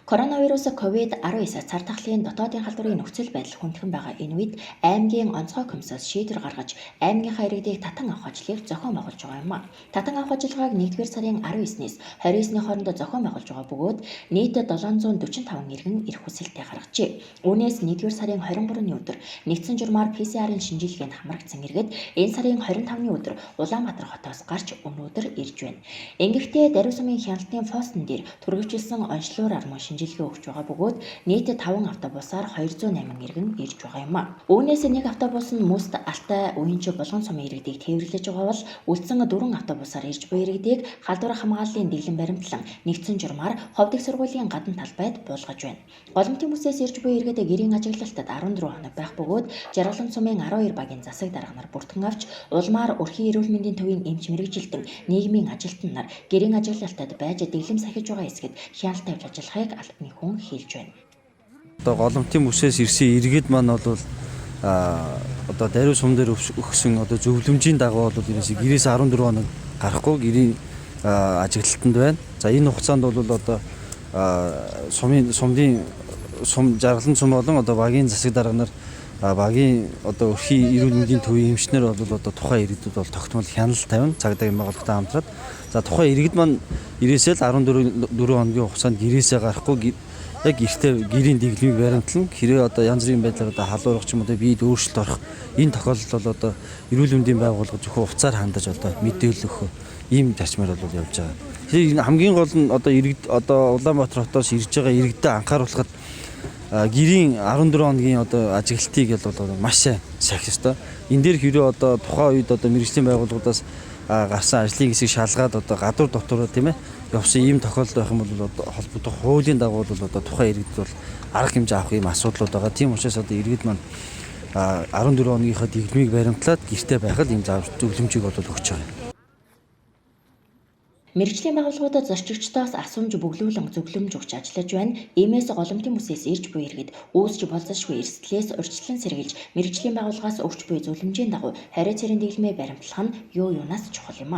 Коронавирус COVID-19 цар тахлын дотоодын халдварын нөхцөл байдал хүндхэн байгаа энэ үед аймгийн онцгой комиссаас шийдвэр гаргаж аймгийнхаа иргэдийг татан авах ажлыг зохион байгуулж байгаа юм. Татан авах ажиллагааг 1-р сарын 19-ээс 29-ны хооронд зохион байгуулж байгаа бөгөөд нийт 745 иргэн ирэх хүсэлтээ гаргажээ. Үүнээс 1-р сарын 23-ны өдөр нэгдсэн журмаар PCR-ын шинжилгээнд хамрагдсан иргэд энэ сарын 25-ны өдөр Улаанбаатар хотоос гарч өнөөдөр ирж байна. Ингэхдээ Даруй сумын хяналтын фостон дээр түргэгжилсэн онцлогоор армун шинжилгээ өгч байгаа бөгөөд нийт 5 автобусаар 208 иргэн ирж байгаа юм. Үүнээс нэг автобус нь Мөст, Алтай, Уянч, Болгон сумын иргэдийг тээвэрлэж байгаа бол үлдсэн 4 автобусаар ирж буй иргэдийг халдвар хамгааллын дэглэм баримтлан нэгдсэн журмаар Ховд их сургуулийн гадна талбайд буулгаж байна. Голомтын бүсээс ирж буй иргэд гэрийн ажиглалтад 14 хоног байх бөгөөд Жаргалан сумын 12 багийн засаг дарга нар бүртгэн авч улмаар өрхийн эрүүл мэндийн төвийн эмч мэргэжилтэн нийгмийн ажилтан нар гэрийн ажиглалтад байж дэглэм сахиж байгаа хэсгэд хяналт тавьж ажиллахыг албаны хүн хэлж байна. Одоо голомтын бүсээс ирсэн иргэд маань бол одоо Даруй сум дээр өгсөн одоо зөвлөмжийн дагуу бол ерөөсөй гэрээс 14 хоног гарахгүй гэрийн ажиглалтанд байна. За энэ хугацаанд бол одоо сум Жаргалан сум болон одоо багийн засаг дарга нар багийн одоо өрхийн эрүүл мэндийн төвийн эмчнэр бол одоо тухайн иргэдэд бол тогтмол хяналт тавина цагдаагийн байгууллагатай хамтраад. За тухайн иргэд маань ирээсээ л 14 хоногийн хугацаанд гэрээсээ гарахгүй яг гэртээ гэрийн дэглэмийг баримтлан хэрэг одоо янз бүрийн байдлаар одоо халуурах ч юм уу биед өөрчлөлт орох энэ тохиолдолд бол одоо эрүүл мэндийн байгууллага зөвхөн уцаар хандаж одоо мэдээлэл өгөх ийм зарчмаар бол явж байгаа. Тэгэхээр хамгийн гол нь одоо иргэд одоо Улаанбаатар хотоос ирж байгаа иргэдэд анхааруулахад гэрийн 14 хоногийн одоо ажиглалтыг бол маш сайн сахих ёстой. Энэ дээр хэрэв одоо тухайн үед одоо мэргэжлийн байгууллагуудаас гарсан ажлын хэсгийг шалгаад одоо гадуур дотор тийм ээ явсан ийм тохиолдол байх юм бол холбогдох хуулийн дагуу бол одоо тухайн иргэд бол арга хэмжээ авах ийм асуудлууд байгаа. Тийм учраас одоо иргэд маань 14 хоногийнхаа дэглэмийг баримтлаад гэртээ байхад ийм зөвлөмжийг бол өгч байгаа. Мэргэжлийн байгууллагуудад зорчигчдоос асуумж бөглүүлэн зөвлөмж өгч ажиллаж байна. Иймээс голомтын бүсээс ирж буй иргэд үүсч болзошгүй эрсдлээс урьдчилан сэргийлж мэргэжлийн байгууллагаас өгч буй зөвлөмжийн дагуу хариу цэрийн дэглэмээ баримтлах нь юу юунаас чухал юм.